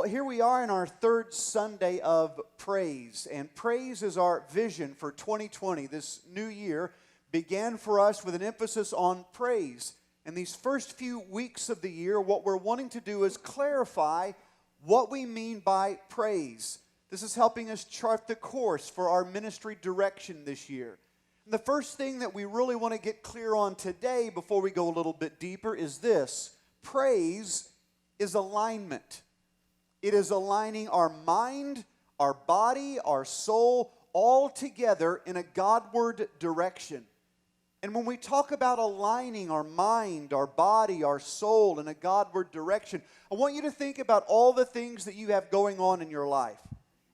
here we are in our third Sunday of praise, and praise is our vision for 2020. This new year began for us with an emphasis on praise. In these first few weeks of the year, what we're wanting to do is clarify what we mean by praise. This is helping us chart the course for our ministry direction this year. And the first thing that we really want to get clear on today before we go a little bit deeper is this: praise is alignment. It is aligning our mind, our body, our soul, all together in a Godward direction. And when we talk about aligning our mind, our body, our soul in a Godward direction, I want you to think about all the things that you have going on in your life.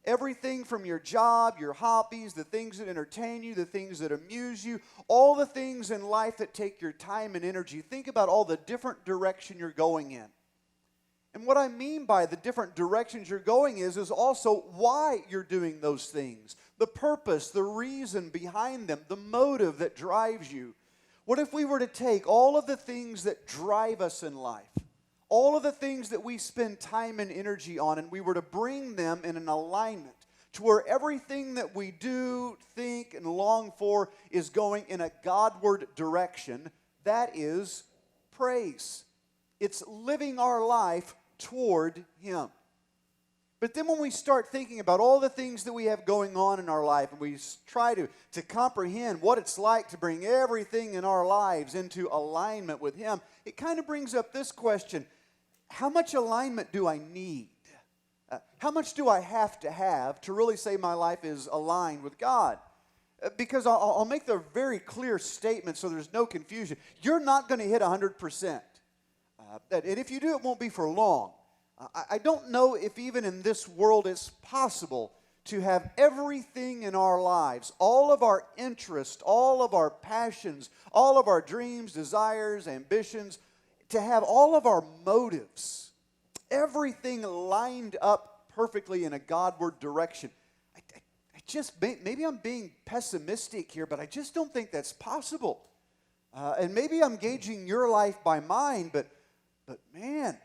Everything from your job, your hobbies, the things that entertain you, the things that amuse you, all the things in life that take your time and energy. Think about all the different direction you're going in. And what I mean by the different directions you're going is also why you're doing those things. The purpose, the reason behind them, the motive that drives you. What if we were to take all of the things that drive us in life, all of the things that we spend time and energy on, and we were to bring them in an alignment to where everything that we do, think, and long for is going in a Godward direction? That is praise. It's living our life toward Him. But then when we start thinking about all the things that we have going on in our life, and we try to comprehend what it's like to bring everything in our lives into alignment with Him, it kind of brings up this question: how much alignment do I need? How much do I have to really say my life is aligned with God? Because I'll make the very clear statement so there's no confusion. You're not going to hit 100%. And if you do, it won't be for long. I don't know if even in this world it's possible to have everything in our lives, all of our interests, all of our passions, all of our dreams, desires, ambitions, to have all of our motives, everything lined up perfectly in a Godward direction. Maybe I'm being pessimistic here, but I just don't think that's possible. And maybe I'm gauging your life by mine, but man,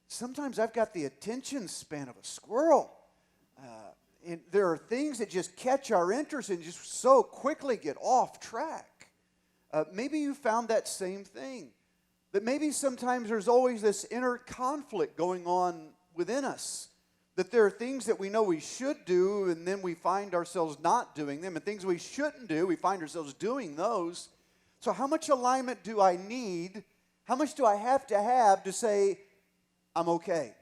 sometimes I've got the attention span of a squirrel. And there are things that just catch our interest and just so quickly get off track. Maybe you found that same thing. That maybe sometimes there's always this inner conflict going on within us. That there are things that we know we should do, and then we find ourselves not doing them. And things we shouldn't do, we find ourselves doing those. So how much alignment do I need? How much do I have to say, I'm okay?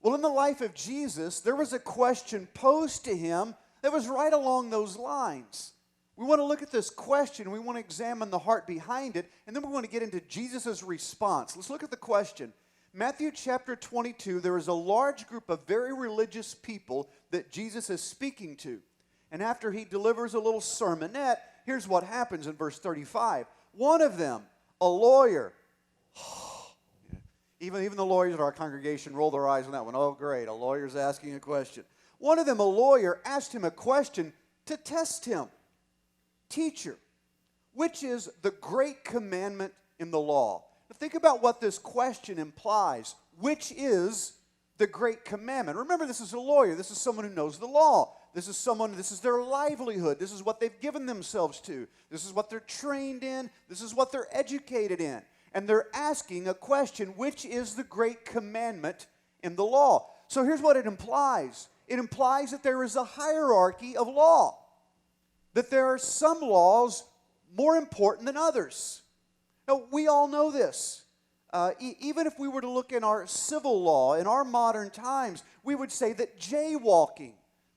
Well, in the life of Jesus, there was a question posed to Him that was right along those lines. We want to look at this question. We want to examine the heart behind it, and then we want to get into Jesus' response. Let's look at the question. Matthew chapter 22, there is a large group of very religious people that Jesus is speaking to. And after He delivers a little sermonette, here's what happens in verse 35. One of them, a lawyer. Even the lawyers at our congregation roll their eyes on that one. Oh, great, a lawyer's asking a question. One of them, a lawyer, asked Him a question to test Him. Teacher, which is the great commandment in the law? Now think about what this question implies. Which is the great commandment? Remember, this is a lawyer. This is someone who knows the law. This is their livelihood. This is what they've given themselves to. This is what they're trained in. This is what they're educated in. And they're asking a question: which is the great commandment in the law? So here's what it implies. It implies that there is a hierarchy of law. That there are some laws more important than others. Now, we all know this. Even if we were to look in our civil law, in our modern times, we would say that jaywalking,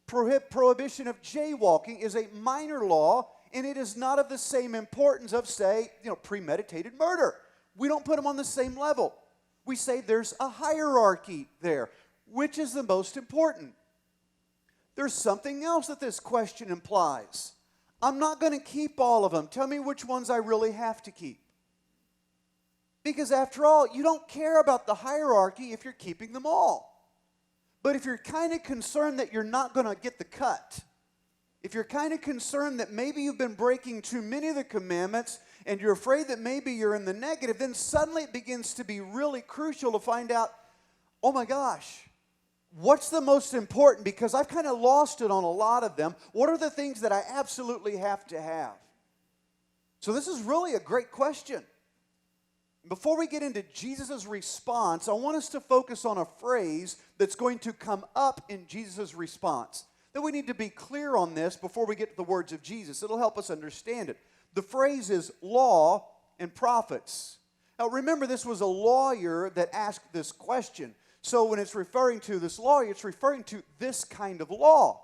prohibition of jaywalking, is a minor law, and it is not of the same importance of, say, premeditated murder. We don't put them on the same level. We say there's a hierarchy there. Which is the most important? There's something else that this question implies. I'm not going to keep all of them. Tell me which ones I really have to keep. Because after all, you don't care about the hierarchy if you're keeping them all. But if you're kind of concerned that you're not going to get the cut, if you're kind of concerned that maybe you've been breaking too many of the commandments and you're afraid that maybe you're in the negative, then suddenly it begins to be really crucial to find out, oh my gosh, What's the most important? Because I've kind of lost it on a lot of them. What are the things that I absolutely have to have? So this is really a great question. Before we get into Jesus' response, I want us to focus on a phrase that's going to come up in Jesus' response. That we need to be clear on this before we get to the words of Jesus. It'll help us understand it. The phrase is law and prophets. Now remember, this was a lawyer that asked this question. So when it's referring to this lawyer, it's referring to this kind of law.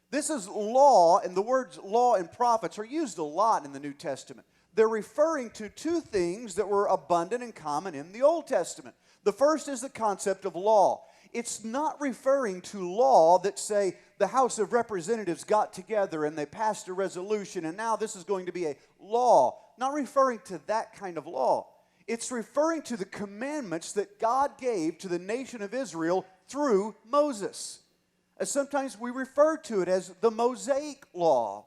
This is law, and the words law and prophets are used a lot in the New Testament. They're referring to two things that were abundant and common in the Old Testament. The first is the concept of law. It's not referring to law that, say, the House of Representatives got together and they passed a resolution and now this is going to be a law. Not referring to that kind of law. It's referring to the commandments that God gave to the nation of Israel through Moses. Sometimes we refer to it as the Mosaic Law.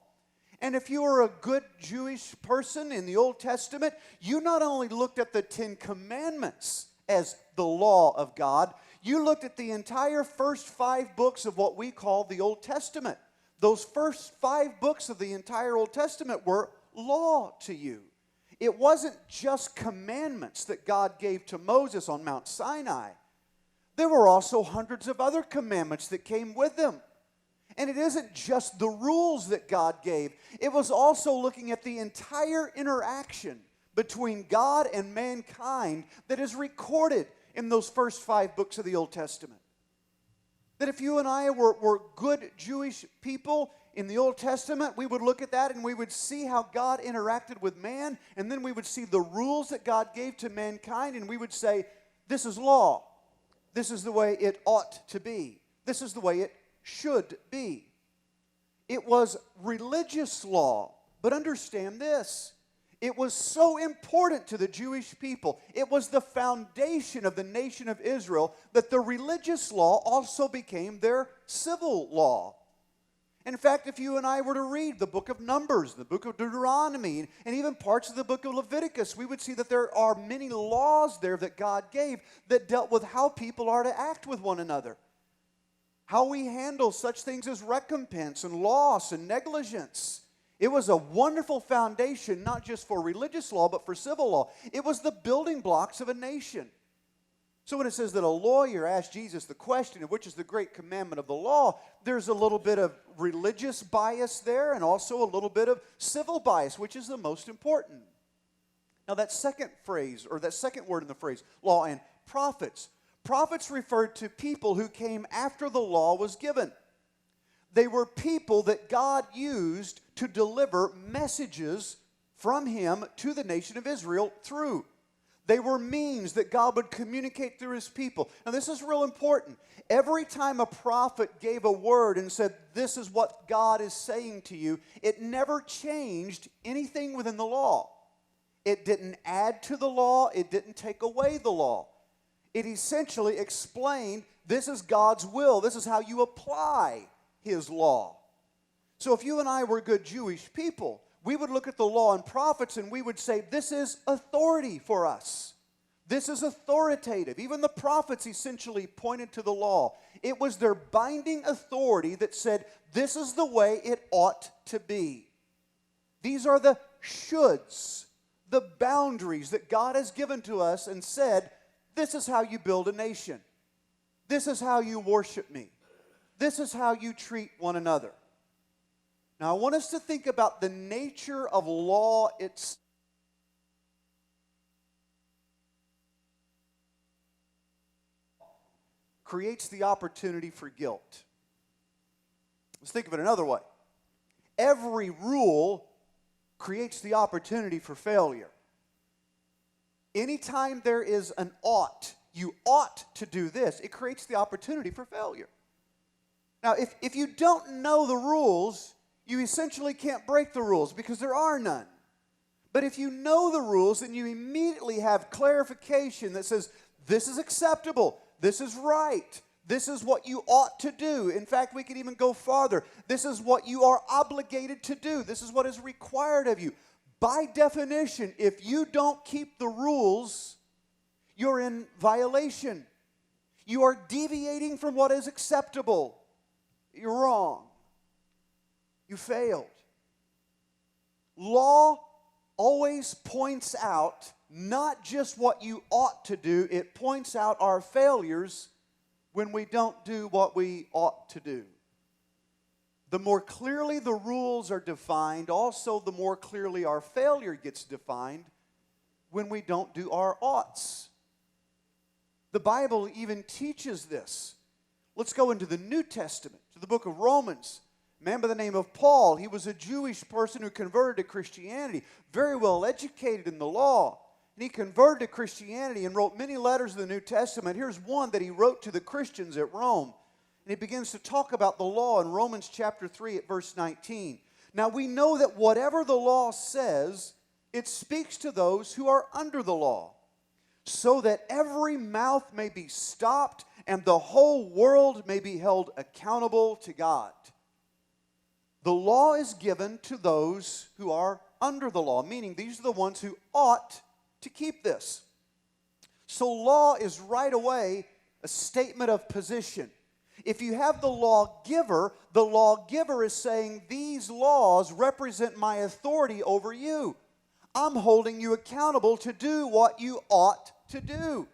And if you were a good Jewish person in the Old Testament, you not only looked at the 10 Commandments as the law of God, you looked at the entire first 5 books of what we call the Old Testament. Those first 5 books of the entire Old Testament were law to you. It wasn't just commandments that God gave to Moses on Mount Sinai. There were also hundreds of other commandments that came with them. And it isn't just the rules that God gave. It was also looking at the entire interaction between God and mankind that is recorded in those first 5 books of the Old Testament. That if you and I were good Jewish people in the Old Testament, we would look at that and we would see how God interacted with man, and then we would see the rules that God gave to mankind, and we would say, this is law. This is the way it ought to be. This is the way it should be. It was religious law, but understand this. It was so important to the Jewish people. It was the foundation of the nation of Israel that the religious law also became their civil law. In fact, if you and I were to read the book of Numbers, the book of Deuteronomy, and even parts of the book of Leviticus, we would see that there are many laws there that God gave that dealt with how people are to act with one another. How we handle such things as recompense and loss and negligence. It was a wonderful foundation, not just for religious law, but for civil law. It was the building blocks of a nation. So when it says that a lawyer asked Jesus the question of which is the great commandment of the law, there's a little bit of religious bias there and also a little bit of civil bias, which is the most important. Now that second phrase, or that second word in the phrase, law and prophets. Prophets referred to people who came after the law was given. They were people that God used to deliver messages from Him to the nation of Israel through. They were means that God would communicate through His people. Now this is real important. Every time a prophet gave a word and said, this is what God is saying to you, it never changed anything within the law. It didn't add to the law. It didn't take away the law. It essentially explained, this is God's will. This is how you apply His law. So if you and I were good Jewish people, we would look at the law and prophets and we would say, this is authority for us. This is authoritative. Even the prophets essentially pointed to the law. It was their binding authority that said, this is the way it ought to be. These are the shoulds, the boundaries that God has given to us and said, this is how you build a nation. This is how you worship me. This is how you treat one another. Now, I want us to think about the nature of law itself. Creates the opportunity for guilt. Let's think of it another way. Every rule creates the opportunity for failure. Anytime there is an ought, you ought to do this, it creates the opportunity for failure. Now, if you don't know the rules, you essentially can't break the rules because there are none. But if you know the rules, then you immediately have clarification that says, this is acceptable, this is right, this is what you ought to do. In fact, we could even go farther. This is what you are obligated to do. This is what is required of you. By definition, if you don't keep the rules, you're in violation. You are deviating from what is acceptable. You're wrong. You failed. Law always points out not just what you ought to do, it points out our failures when we don't do what we ought to do. The more clearly the rules are defined, also the more clearly our failure gets defined when we don't do our oughts. The Bible even teaches this. Let's go into the New Testament, to the book of Romans. A man by the name of Paul, he was a Jewish person who converted to Christianity, very well educated in the law. And he converted to Christianity and wrote many letters in the New Testament. Here's one that he wrote to the Christians at Rome. And he begins to talk about the law in Romans chapter 3 at verse 19. Now we know that whatever the law says, it speaks to those who are under the law, so that every mouth may be stopped and the whole world may be held accountable to God. The law is given to those who are under the law, meaning these are the ones who ought to keep this. So law is right away a statement of position. If you have the lawgiver is saying, these laws represent my authority over you. I'm holding you accountable to do what you ought to do.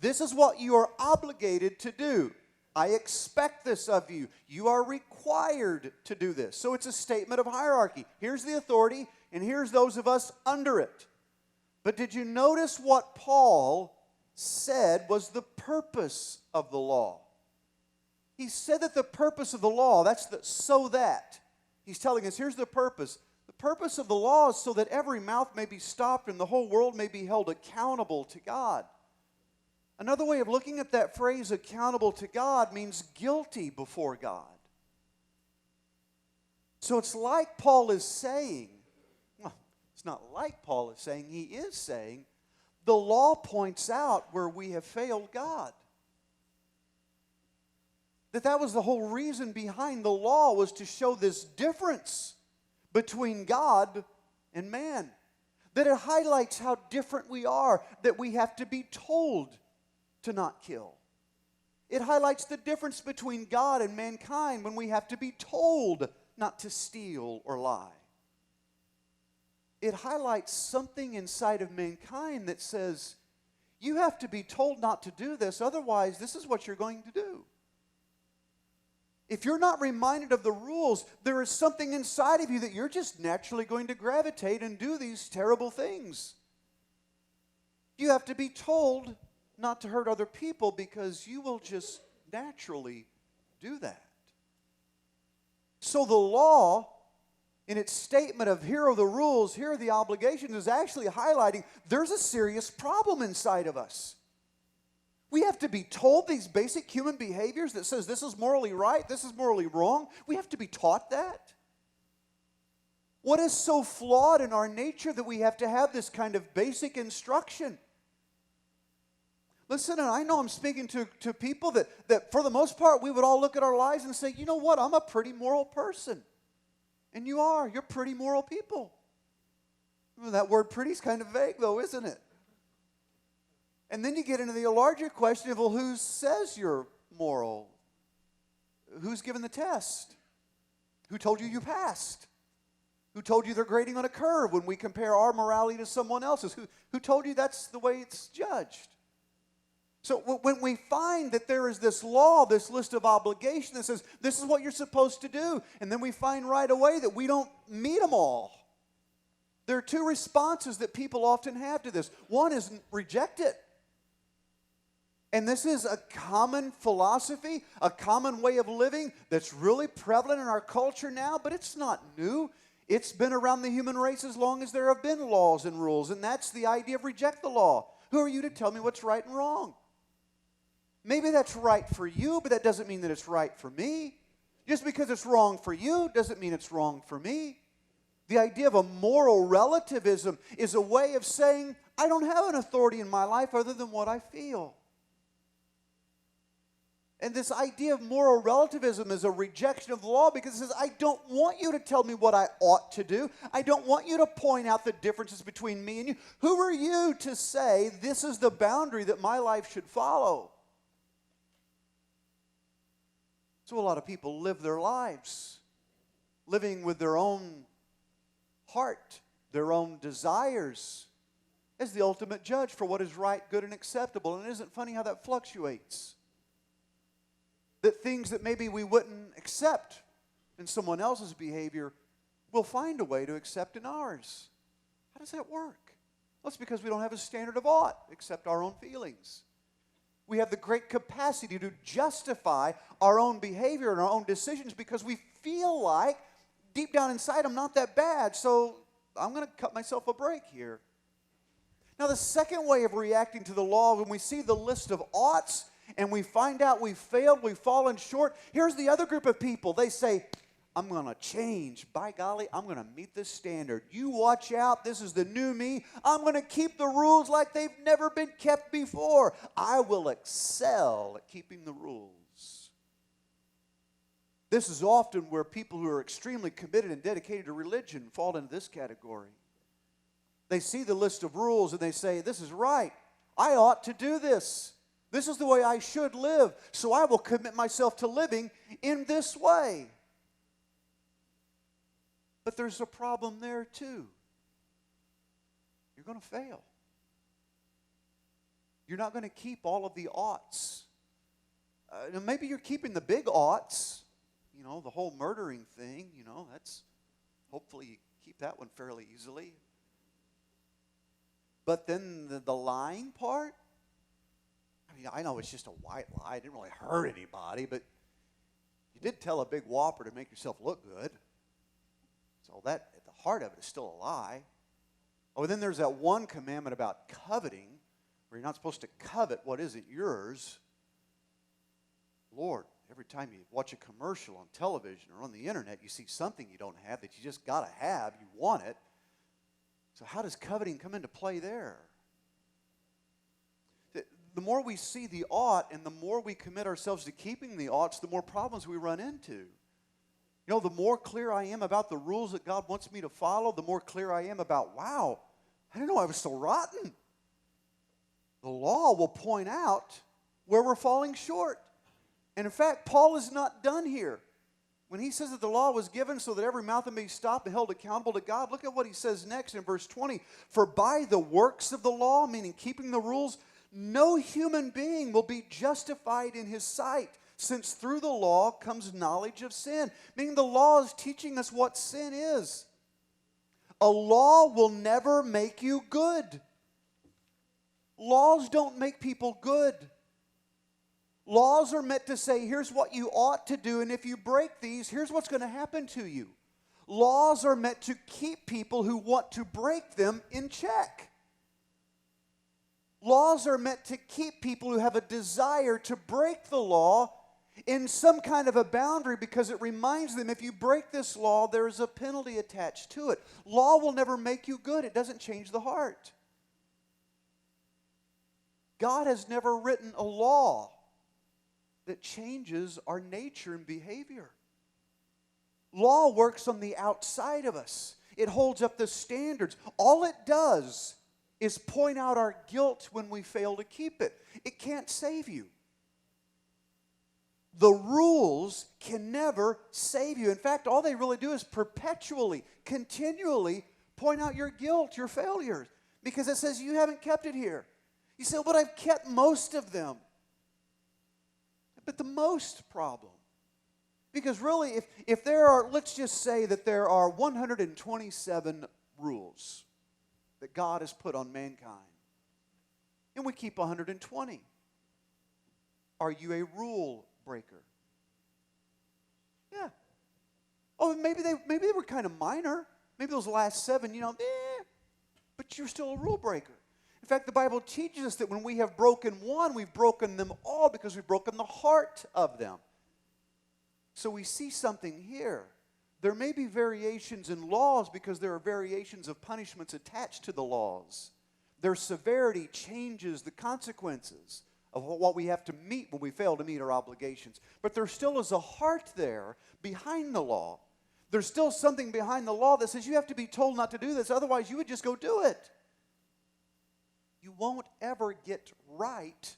This is what you are obligated to do. I expect this of you. You are required to do this. So it's a statement of hierarchy. Here's the authority, and here's those of us under it. But did you notice what Paul said was the purpose of the law? He said that the purpose of the law, that's the so that. He's telling us, here's the purpose. The purpose of the law is so that every mouth may be stopped and the whole world may be held accountable to God. Another way of looking at that phrase, accountable to God, means guilty before God. So it's like Paul is saying, well, it's not like Paul is saying, he is saying, the law points out where we have failed God. That was the whole reason behind the law, was to show this difference between God and man. That it highlights how different we are, that we have to be told to not kill. It highlights the difference between God and mankind when we have to be told not to steal or lie. It highlights something inside of mankind that says, you have to be told not to do this, otherwise this is what you're going to do. If you're not reminded of the rules, there is something inside of you that you're just naturally going to gravitate and do these terrible things. You have to be told not to hurt other people because you will just naturally do that. So the law, in its statement of here are the rules, here are the obligations, is actually highlighting there's a serious problem inside of us. We have to be told these basic human behaviors that says this is morally right, this is morally wrong. We have to be taught that. What is so flawed in our nature that we have to have this kind of basic instruction? Listen, and I know I'm speaking to people that for the most part we would all look at our lives and say, you know what, I'm a pretty moral person. And you are. You're pretty moral people. Well, that word pretty is kind of vague though, isn't it? And then you get into the larger question of, well, who says you're moral? Who's given the test? Who told you you passed? Who told you they're grading on a curve when we compare our morality to someone else's? Who told you that's the way it's judged? So when we find that there is this law, this list of obligations that says this is what you're supposed to do, and then we find right away that we don't meet them all, there are two responses that people often have to this. One is reject it. And this is a common philosophy, a common way of living that's really prevalent in our culture now, but it's not new. It's been around the human race as long as there have been laws and rules, and that's the idea of reject the law. Who are you to tell me what's right and wrong? Maybe that's right for you, but that doesn't mean that it's right for me. Just because it's wrong for you doesn't mean it's wrong for me. The idea of a moral relativism is a way of saying, I don't have an authority in my life other than what I feel. And this idea of moral relativism is a rejection of the law because it says, I don't want you to tell me what I ought to do. I don't want you to point out the differences between me and you. Who are you to say this is the boundary that my life should follow? So a lot of people live their lives living with their own heart, their own desires, as the ultimate judge for what is right, good, and acceptable. And isn't it funny how that fluctuates? That things that maybe we wouldn't accept in someone else's behavior, we'll find a way to accept in ours. How does that work? Well, it's because we don't have a standard of ought except our own feelings. We have the great capacity to justify our own behavior and our own decisions because we feel like deep down inside I'm not that bad, so I'm going to cut myself a break here. Now, the second way of reacting to the law, when we see the list of oughts and we find out we've failed, we've fallen short, here's the other group of people. They say, I'm going to change. By golly, I'm going to meet this standard. You watch out. This is the new me. I'm going to keep the rules like they've never been kept before. I will excel at keeping the rules. This is often where people who are extremely committed and dedicated to religion fall into this category. They see the list of rules and they say, this is right. I ought to do this. This is the way I should live. So I will commit myself to living in this way. But there's a problem there too. You're going to fail. You're not going to keep all of the oughts. Maybe you're keeping the big oughts. You know, the whole murdering thing, that's, hopefully you keep that one fairly easily. But then the lying part, I know it's just a white lie. It didn't really hurt anybody, but you did tell a big whopper to make yourself look good. So that, at the heart of it, is still a lie. Oh, and then there's that one commandment about coveting, where you're not supposed to covet what isn't yours. Lord, every time you watch a commercial on television or on the internet, you see something you don't have that you just got to have. You want it. So how does coveting come into play there? The more we see the ought and the more we commit ourselves to keeping the oughts, the more problems we run into. The more clear I am about the rules that God wants me to follow, the more clear I am about, wow, I didn't know I was so rotten. The law will point out where we're falling short. And in fact, Paul is not done here. When he says that the law was given so that every mouth may be stopped and held accountable to God, look at what he says next in verse 20. For by the works of the law, meaning keeping the rules, no human being will be justified in his sight, since through the law comes knowledge of sin. Meaning the law is teaching us what sin is. A law will never make you good. Laws don't make people good. Laws are meant to say, here's what you ought to do, and if you break these, here's what's going to happen to you. Laws are meant to keep people who want to break them in check. Laws are meant to keep people who have a desire to break the law in some kind of a boundary, because it reminds them, if you break this law, there is a penalty attached to it. Law will never make you good. It doesn't change the heart. God has never written a law that changes our nature and behavior. Law works on the outside of us. It holds up the standards. All it does is point out our guilt when we fail to keep it. It can't save you. The rules can never save you. In fact, all they really do is perpetually, continually point out your guilt, your failures, because it says you haven't kept it here. You say, but I've kept most of them. But the most problem. Because really, if there are, let's just say that there are 127 rules that God has put on mankind, and we keep 120. Are you a rule breaker? Yeah. Oh, maybe they were kind of minor. Maybe those last 7, but you're still a rule breaker. In fact, the Bible teaches us that when we have broken one, we've broken them all because we've broken the heart of them. So we see something here. There may be variations in laws because there are variations of punishments attached to the laws. Their severity changes the consequences of what we have to meet when we fail to meet our obligations. But there still is a heart there behind the law. There's still something behind the law that says you have to be told not to do this, otherwise you would just go do it. You won't ever get right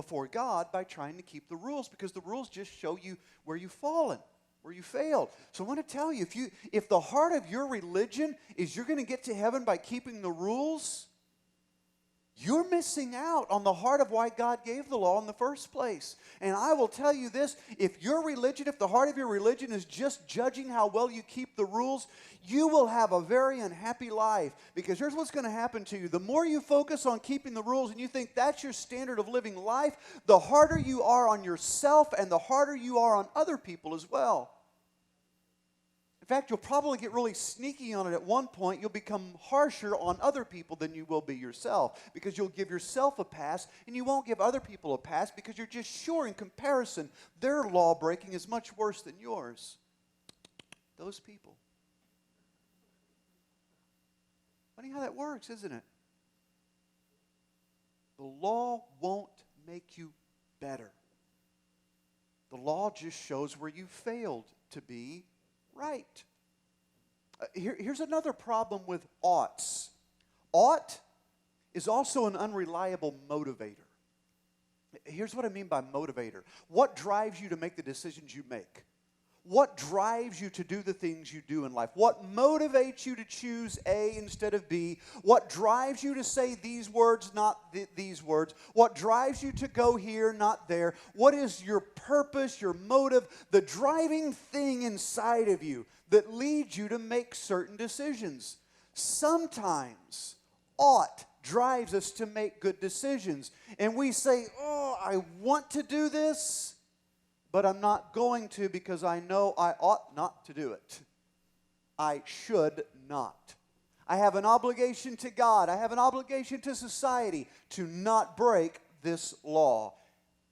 before God by trying to keep the rules, because the rules just show you where you've fallen, where you failed. So I want to tell you, if the heart of your religion is you're going to get to heaven by keeping the rules, you're missing out on the heart of why God gave the law in the first place. And I will tell you this, if the heart of your religion is just judging how well you keep the rules, you will have a very unhappy life. Because here's what's going to happen to you. The more you focus on keeping the rules and you think that's your standard of living life, the harder you are on yourself and the harder you are on other people as well. In fact, you'll probably get really sneaky on it at one point. You'll become harsher on other people than you will be yourself, because you'll give yourself a pass and you won't give other people a pass, because you're just sure in comparison their law breaking is much worse than yours. Those people. Funny how that works, isn't it? The law won't make you better. The law just shows where you failed to be right. Here's another problem with oughts. Ought is also an unreliable motivator. Here's what I mean by motivator. What drives you to make the decisions you make? What drives you to do the things you do in life? What motivates you to choose A instead of B? What drives you to say these words, not these words? What drives you to go here, not there? What is your purpose, your motive, the driving thing inside of you that leads you to make certain decisions? Sometimes ought drives us to make good decisions. And we say, oh, I want to do this, but I'm not going to because I know I ought not to do it. I should not. I have an obligation to God. I have an obligation to society to not break this law.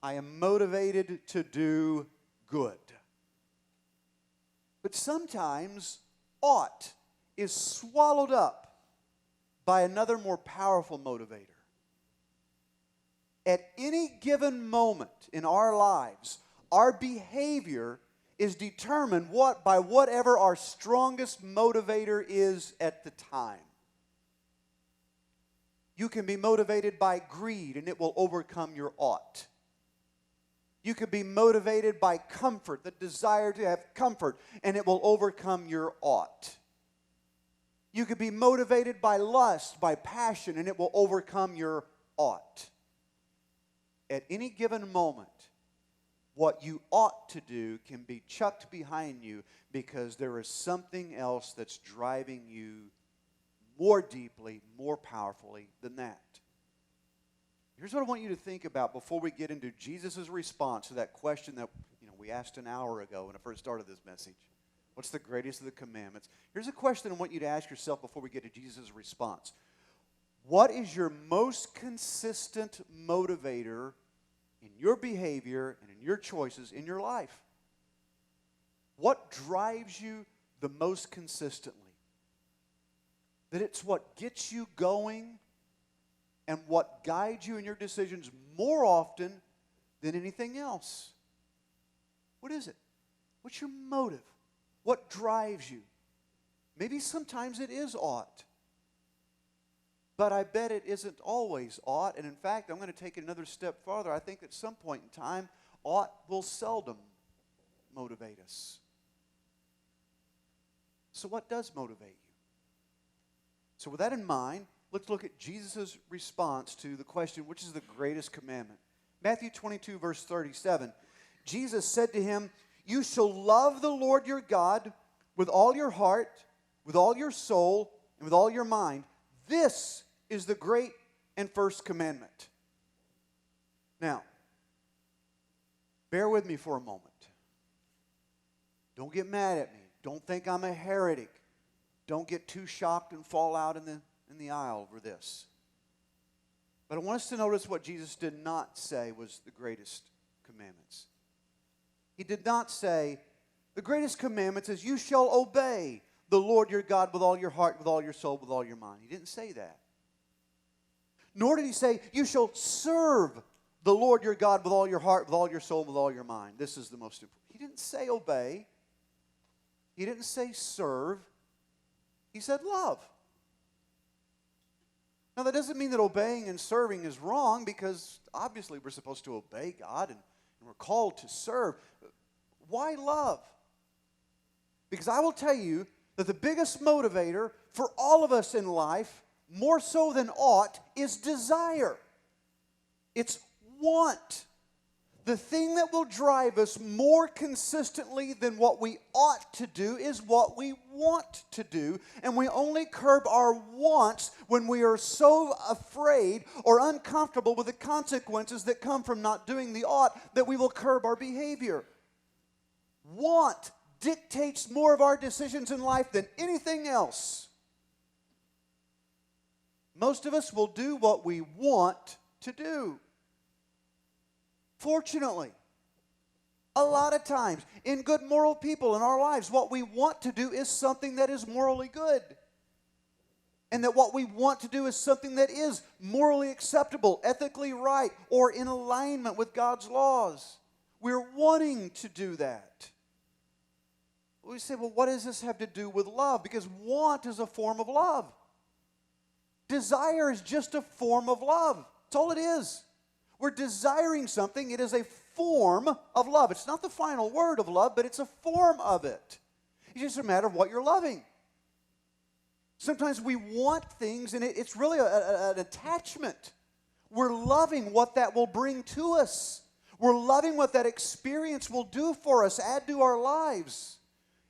I am motivated to do good. But sometimes ought is swallowed up by another more powerful motivator. At any given moment in our lives, our behavior is determined by whatever our strongest motivator is at the time. You can be motivated by greed and it will overcome your ought. You could be motivated by comfort, the desire to have comfort, and it will overcome your ought. You could be motivated by lust, by passion, and it will overcome your ought. At any given moment, what you ought to do can be chucked behind you because there is something else that's driving you more deeply, more powerfully than that. Here's what I want you to think about before we get into Jesus' response to that question that we asked an hour ago when I first started this message. What's the greatest of the commandments? Here's a question I want you to ask yourself before we get to Jesus' response. What is your most consistent motivator in your behavior and in your choices in your life? What drives you the most consistently? That it's what gets you going and what guides you in your decisions more often than anything else. What is it? What's your motive? What drives you? Maybe sometimes it is ought. But I bet it isn't always ought. And in fact, I'm going to take it another step farther. I think at some point in time, ought will seldom motivate us. So what does motivate you? So with that in mind, let's look at Jesus' response to the question, which is the greatest commandment? Matthew 22, verse 37. Jesus said to him, "You shall love the Lord your God with all your heart, with all your soul, and with all your mind. This is the great and first commandment." Now, bear with me for a moment. Don't get mad at me. Don't think I'm a heretic. Don't get too shocked and fall out in the aisle over this. But I want us to notice what Jesus did not say was the greatest commandments. He did not say, the greatest commandments is you shall obey the Lord your God with all your heart, with all your soul, with all your mind. He didn't say that. Nor did he say, you shall serve the Lord your God with all your heart, with all your soul, with all your mind. This is the most important. He didn't say obey. He didn't say serve. He said love. Now, that doesn't mean that obeying and serving is wrong, because obviously we're supposed to obey God and we're called to serve. Why love? Because I will tell you that the biggest motivator for all of us in life, more so than ought, is desire. It's want. The thing that will drive us more consistently than what we ought to do is what we want to do. And we only curb our wants when we are so afraid or uncomfortable with the consequences that come from not doing the ought that we will curb our behavior. Want dictates more of our decisions in life than anything else. Most of us will do what we want to do. Fortunately, a lot of times, in good moral people in our lives, what we want to do is something that is morally good. And that what we want to do is something that is morally acceptable, ethically right, or in alignment with God's laws. We're wanting to do that. We say, well, what does this have to do with love? Because want is a form of love. Desire is just a form of love. That's all it is. We're desiring something. It is a form of love. It's not the final word of love, but it's a form of it. It's just a matter of what you're loving. Sometimes we want things, and it's really an attachment. We're loving what that will bring to us. We're loving what that experience will do for us, add to our lives.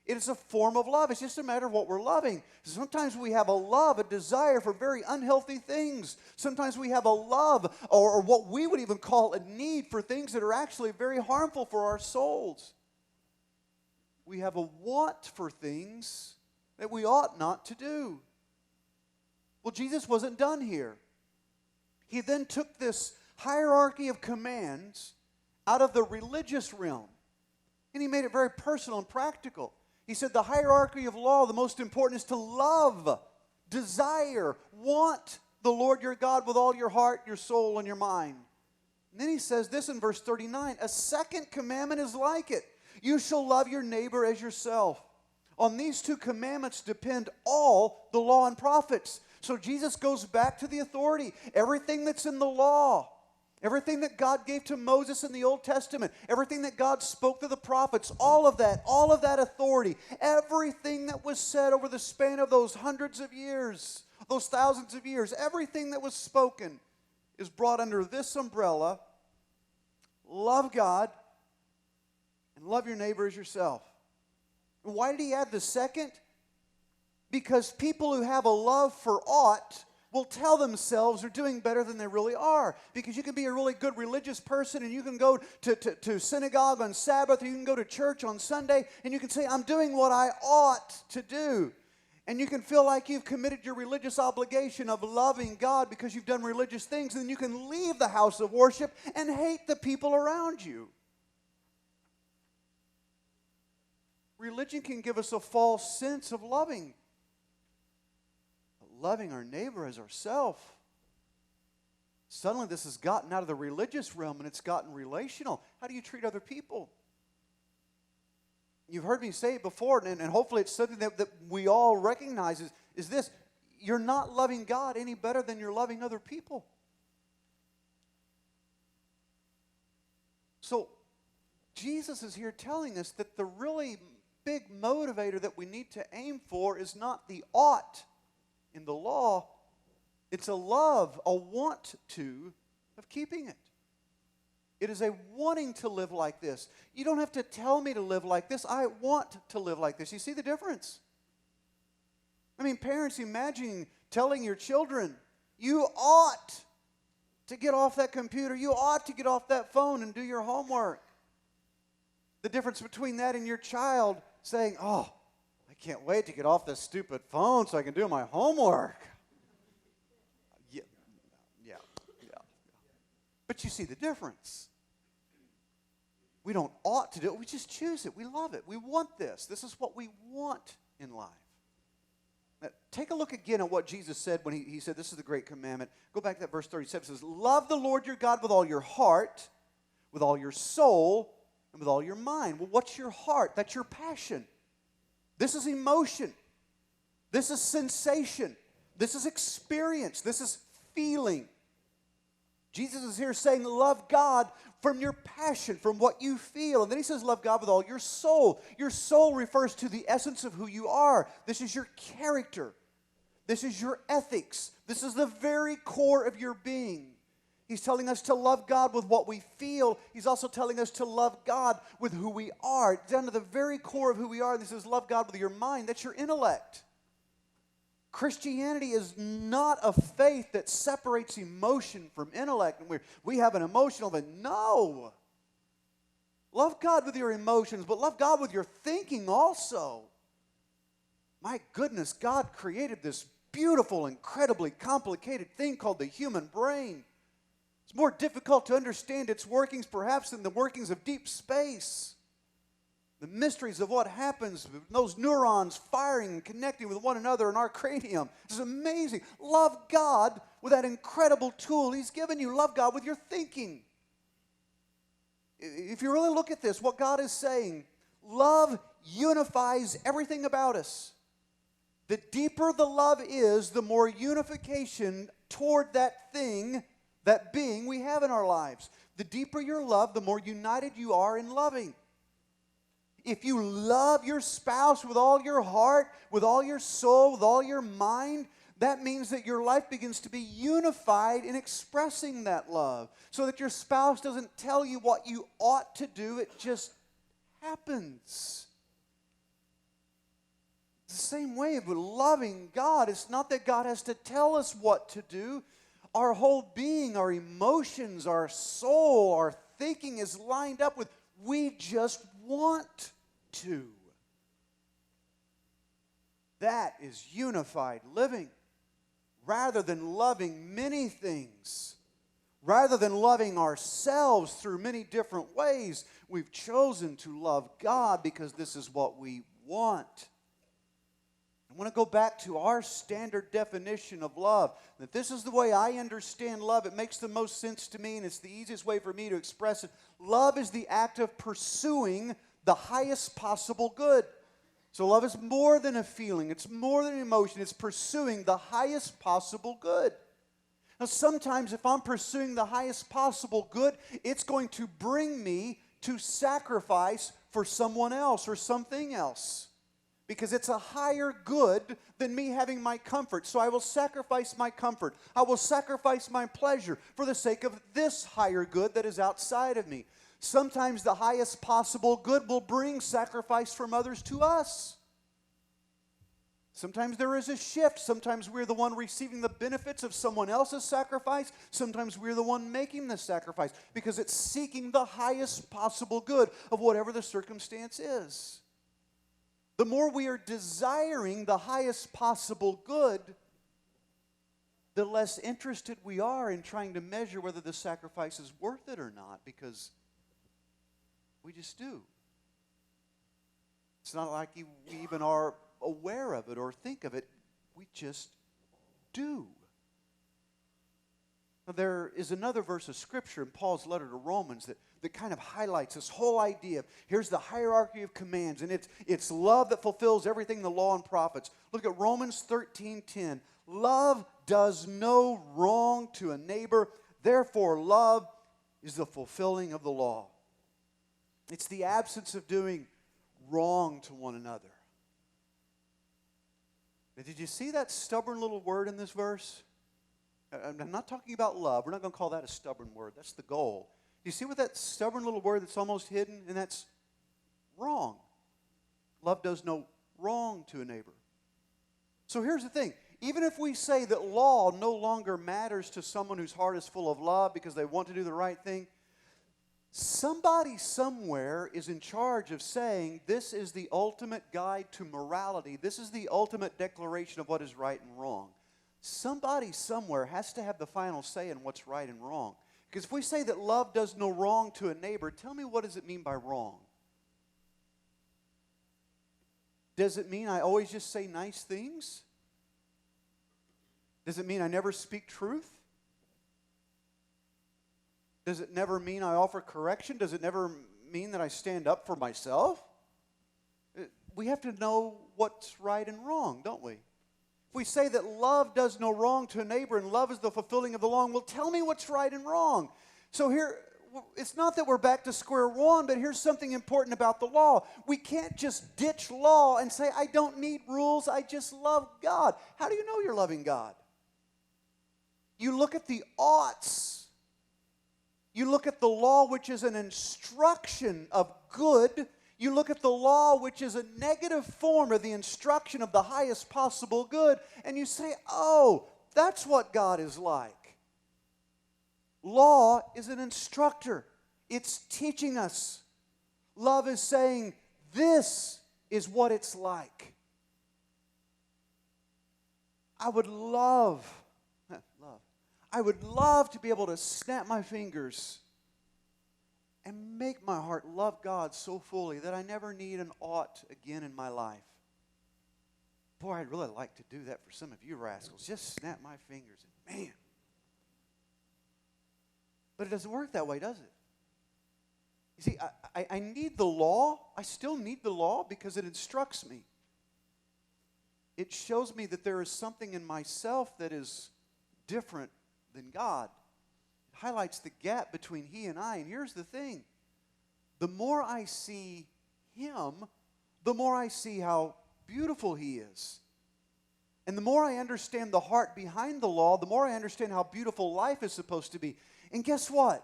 It is a form of love. It's just a matter of what we're loving. Sometimes we have a desire for very unhealthy things. Sometimes we have a love, or what we would even call a need for things that are actually very harmful for our souls. We have a want for things that we ought not to do. Well, Jesus wasn't done here. He then took this hierarchy of commands out of the religious realm, and he made it very personal and practical. He said the hierarchy of law, the most important is to love, desire, want the Lord your God with all your heart, your soul, and your mind. And then he says this in verse 39, a second commandment is like it. You shall love your neighbor as yourself. On these two commandments depend all the law and prophets. So Jesus goes back to the authority. Everything that's in the law, everything that God gave to Moses in the Old Testament, everything that God spoke to the prophets, all of that authority, everything that was said over the span of those hundreds of years, those thousands of years, everything that was spoken is brought under this umbrella: love God and love your neighbor as yourself. Why did he add the second? Because people who have a love for ought will tell themselves they're doing better than they really are. Because you can be a really good religious person, and you can go to synagogue on Sabbath, or you can go to church on Sunday, and you can say, I'm doing what I ought to do. And you can feel like you've committed your religious obligation of loving God because you've done religious things, and then you can leave the house of worship and hate the people around you. Religion can give us a false sense of loving. Loving our neighbor as ourselves. Suddenly this has gotten out of the religious realm and it's gotten relational. How do you treat other people? You've heard me say it before, and hopefully it's something that we all recognize is this: you're not loving God any better than you're loving other people. So Jesus is here telling us that the really big motivator that we need to aim for is not the ought in the law. It's a love, a want to of keeping it. It is a wanting to live like this. You don't have to tell me to live like this. I want to live like this. You see the difference? I mean, parents, imagine telling your children, you ought to get off that computer. You ought to get off that phone and do your homework. The difference between that and your child saying, oh, I can't wait to get off this stupid phone so I can do my homework. Yeah. But you see the difference. We don't ought to do it. We just choose it. We love it. We want this. This is what we want in life. Now, take a look again at what Jesus said when he said this is the great commandment. Go back to that verse 37. It says, love the Lord your God with all your heart, with all your soul, and with all your mind. Well, what's your heart? That's your passion. This is emotion. This is sensation. This is experience. This is feeling. Jesus is here saying, love God from your passion, from what you feel. And then he says, love God with all your soul. Your soul refers to the essence of who you are. This is your character. This is your ethics. This is the very core of your being. He's telling us to love God with what we feel. He's also telling us to love God with who we are. Down to the very core of who we are. This is love God with your mind. That's your intellect. Christianity is not a faith that separates emotion from intellect. And we have an emotional thing. No. Love God with your emotions, but love God with your thinking also. My goodness, God created this beautiful, incredibly complicated thing called the human brain. It's more difficult to understand its workings perhaps than the workings of deep space. The mysteries of what happens, those neurons firing and connecting with one another in our cranium. This is amazing. Love God with that incredible tool He's given you. Love God with your thinking. If you really look at this, what God is saying, love unifies everything about us. The deeper the love is, the more unification toward that thing, that being we have in our lives. The deeper your love, the more united you are in loving. If you love your spouse with all your heart, with all your soul, with all your mind, that means that your life begins to be unified in expressing that love. So that your spouse doesn't tell you what you ought to do, it just happens. It's the same way with loving God. It's not that God has to tell us what to do. Our whole being, our emotions, our soul, our thinking is lined up with we just want to. That is unified living. Rather than loving many things, rather than loving ourselves through many different ways, we've chosen to love God because this is what we want. I want to go back to our standard definition of love. That this is the way I understand love. It makes the most sense to me, and it's the easiest way for me to express it. Love is the act of pursuing the highest possible good. So love is more than a feeling. It's more than an emotion. It's pursuing the highest possible good. Now, sometimes if I'm pursuing the highest possible good, it's going to bring me to sacrifice for someone else or something else. Because it's a higher good than me having my comfort. So I will sacrifice my comfort. I will sacrifice my pleasure for the sake of this higher good that is outside of me. Sometimes the highest possible good will bring sacrifice from others to us. Sometimes there is a shift. Sometimes we're the one receiving the benefits of someone else's sacrifice. Sometimes we're the one making the sacrifice because it's seeking the highest possible good of whatever the circumstance is. The more we are desiring the highest possible good, the less interested we are in trying to measure whether the sacrifice is worth it or not, because we just do. It's not like we even are aware of it or think of it. We just do. Now, there is another verse of Scripture in Paul's letter to Romans that kind of highlights this whole idea of here's the hierarchy of commands, and it's love that fulfills everything in the law and prophets. Look at Romans 13:10. Love does no wrong to a neighbor, therefore love is the fulfilling of the law. It's the absence of doing wrong to one another. Now, did you see that stubborn little word in this verse? I'm not talking about love. We're not going to call that a stubborn word. That's the goal. You see what that stubborn little word that's almost hidden? And that's wrong. Love does no wrong to a neighbor. So here's the thing. Even if we say that law no longer matters to someone whose heart is full of love because they want to do the right thing, somebody somewhere is in charge of saying this is the ultimate guide to morality. This is the ultimate declaration of what is right and wrong. Somebody somewhere has to have the final say in what's right and wrong. Because if we say that love does no wrong to a neighbor, tell me, what does it mean by wrong? Does it mean I always just say nice things? Does it mean I never speak truth? Does it never mean I offer correction? Does it never mean that I stand up for myself? We have to know what's right and wrong, don't we? If we say that love does no wrong to a neighbor and love is the fulfilling of the law, well, tell me what's right and wrong. So here, it's not that we're back to square one, but here's something important about the law. We can't just ditch law and say, I don't need rules, I just love God. How do you know you're loving God? You look at the oughts. You look at the law, which is an instruction of good. You look at the law, which is a negative form of the instruction of the highest possible good, and you say, oh, that's what God is like. Law is an instructor. It's teaching us. Love is saying, this is what it's like. I would love to be able to snap my fingers and make my heart love God so fully that I never need an ought again in my life. Boy, I'd really like to do that for some of you rascals. Just snap my fingers and man. But it doesn't work that way, does it? You see, I need the law. I still need the law because it instructs me. It shows me that there is something in myself that is different than God. It highlights the gap between He and I. And here's the thing. The more I see Him, the more I see how beautiful He is. And the more I understand the heart behind the law, the more I understand how beautiful life is supposed to be. And guess what?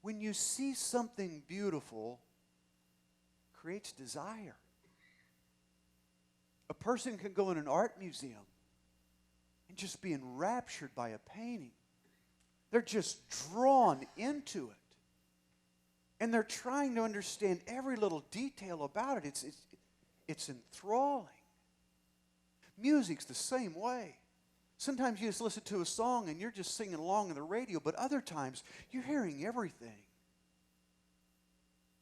When you see something beautiful, it creates desire. A person can go in an art museum and just be enraptured by a painting. They're just drawn into it. And they're trying to understand every little detail about it. It's enthralling. Music's the same way. Sometimes you just listen to a song and you're just singing along on the radio, but other times you're hearing everything.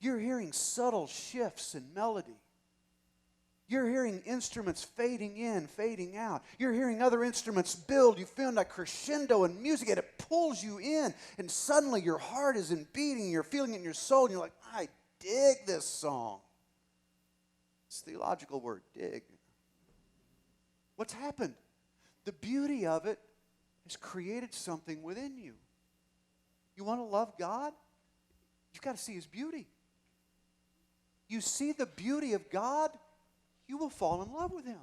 You're hearing subtle shifts in melody. You're hearing instruments fading in, fading out. You're hearing other instruments build. You feel like crescendo in music, and it pulls you in, and suddenly your heart is in beating, you're feeling it in your soul, and you're like, I dig this song. It's a theological word, dig. What's happened? The beauty of it has created something within you. You want to love God? You've got to see His beauty. You see the beauty of God, you will fall in love with Him.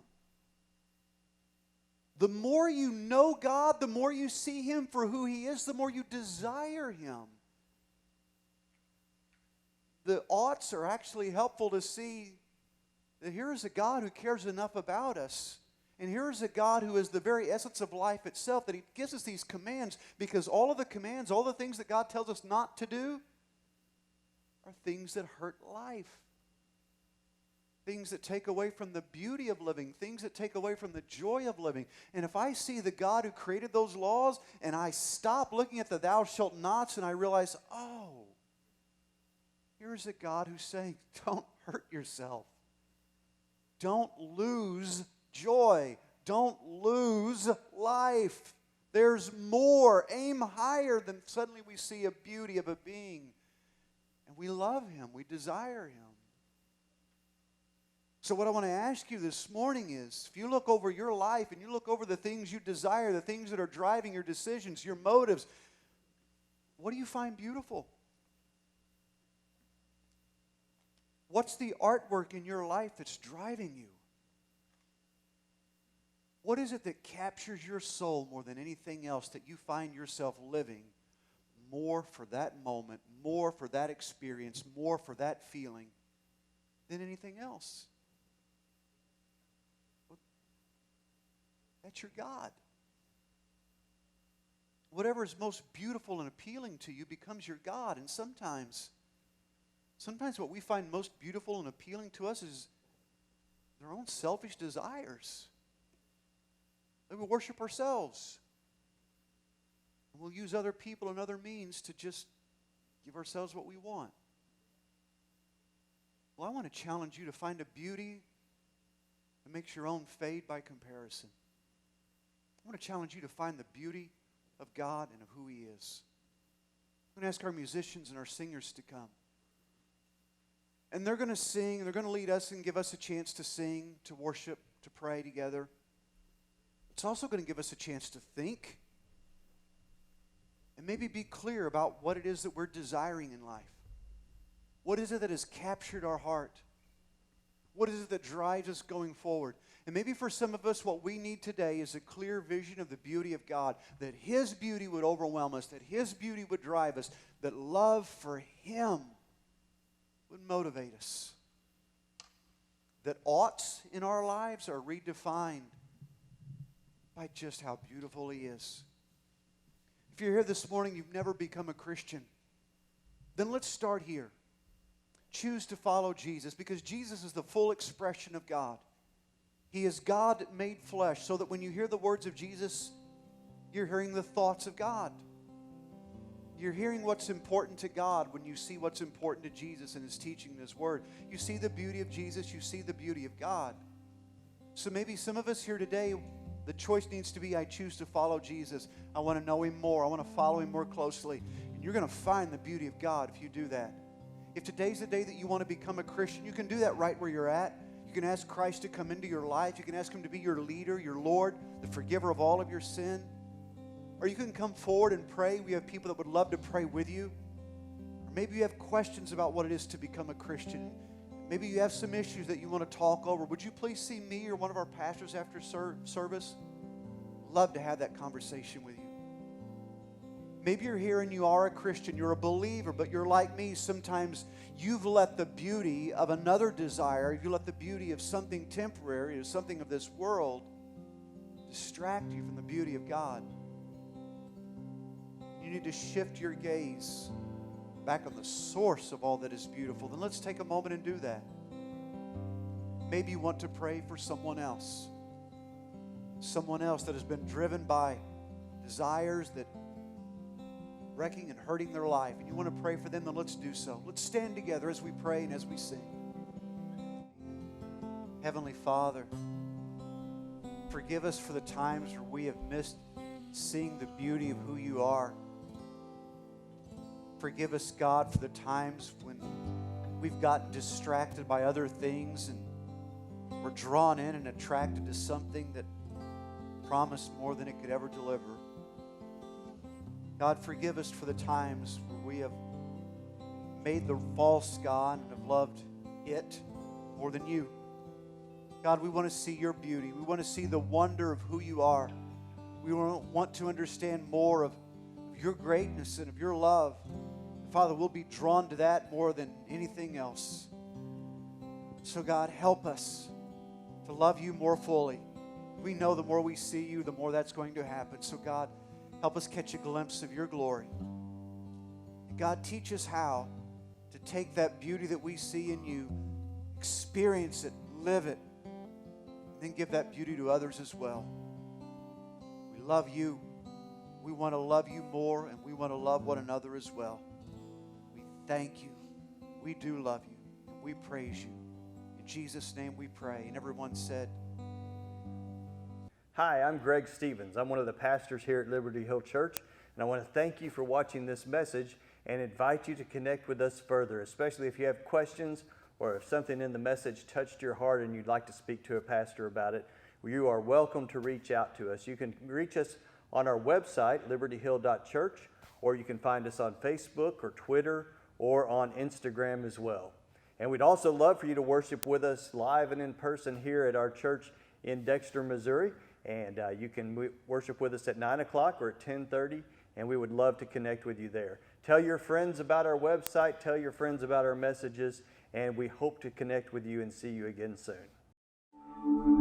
The more you know God, the more you see Him for who He is, the more you desire Him. The oughts are actually helpful to see that here is a God who cares enough about us. And here is a God who is the very essence of life itself, that He gives us these commands, because all of the commands, all the things that God tells us not to do are things that hurt life. Things that take away from the beauty of living, things that take away from the joy of living. And if I see the God who created those laws and I stop looking at the thou shalt nots and I realize, oh, here's a God who's saying, don't hurt yourself. Don't lose joy. Don't lose life. There's more. Aim higher. Than suddenly we see a beauty of a being. And we love Him. We desire Him. So what I want to ask you this morning is, if you look over your life and you look over the things you desire, the things that are driving your decisions, your motives, what do you find beautiful? What's the artwork in your life that's driving you? What is it that captures your soul more than anything else, that you find yourself living more for that moment, more for that experience, more for that feeling than anything else? That's your God. Whatever is most beautiful and appealing to you becomes your God. And sometimes what we find most beautiful and appealing to us is their own selfish desires. That we worship ourselves. And we'll use other people and other means to just give ourselves what we want. Well, I want to challenge you to find a beauty that makes your own fade by comparison. I want to challenge you to find the beauty of God and of who He is. I'm going to ask our musicians and our singers to come. And they're going to sing, and they're going to lead us and give us a chance to sing, to worship, to pray together. It's also going to give us a chance to think and maybe be clear about what it is that we're desiring in life. What is it that has captured our heart? What is it that drives us going forward? And maybe for some of us, what we need today is a clear vision of the beauty of God, that His beauty would overwhelm us, that His beauty would drive us, that love for Him would motivate us, that oughts in our lives are redefined by just how beautiful He is. If you're here this morning, you've never become a Christian, then let's start here. Choose to follow Jesus, because Jesus is the full expression of God. He is God made flesh, so that when you hear the words of Jesus, you're hearing the thoughts of God. You're hearing what's important to God when you see what's important to Jesus and His teaching and His Word. You see the beauty of Jesus, you see the beauty of God. So maybe some of us here today, the choice needs to be, I choose to follow Jesus. I want to know Him more. I want to follow Him more closely. And you're going to find the beauty of God if you do that. If today's the day that you want to become a Christian, you can do that right where you're at. You can ask Christ to come into your life. You can ask Him to be your leader, your Lord, the forgiver of all of your sin. Or you can come forward and pray. We have people that would love to pray with you. Or maybe you have questions about what it is to become a Christian. Maybe you have some issues that you want to talk over. Would you please see me or one of our pastors after service? Love to have that conversation with you. Maybe you're here and you are a Christian, you're a believer, but you're like me. Sometimes you've let the beauty of another desire, you let the beauty of something temporary or something of this world distract you from the beauty of God. You need to shift your gaze back on the source of all that is beautiful. Then let's take a moment and do that. Maybe you want to pray for someone else that has been driven by desires that wrecking and hurting their life, and you want to pray for them, then let's do so. Let's stand together as we pray and as we sing. Heavenly Father, forgive us for the times where we have missed seeing the beauty of who You are. Forgive us, God, for the times when we've gotten distracted by other things and we're drawn in and attracted to something that promised more than it could ever deliver. God, forgive us for the times where we have made the false God and have loved it more than You. God, we want to see Your beauty. We want to see the wonder of who You are. We want to understand more of Your greatness and of Your love. Father, we'll be drawn to that more than anything else. So God, help us to love You more fully. We know the more we see You, the more that's going to happen. So God, help us catch a glimpse of Your glory. And God, teach us how to take that beauty that we see in You, experience it, live it, and then give that beauty to others as well. We love You. We want to love You more, and we want to love one another as well. We thank You. We do love You, and we praise You. In Jesus' name we pray. And everyone said, Hi, I'm Greg Stevens. I'm one of the pastors here at Liberty Hill Church, and I want to thank you for watching this message and invite you to connect with us further, especially if you have questions or if something in the message touched your heart and you'd like to speak to a pastor about it. You are welcome to reach out to us. You can reach us on our website, libertyhill.church, or you can find us on Facebook or Twitter or on Instagram as well. And we'd also love for you to worship with us live and in person here at our church in Dexter, Missouri. And you can worship with us at 9 o'clock or at 10:30, and we would love to connect with you there. Tell your friends about our website, tell your friends about our messages, and we hope to connect with you and see you again soon.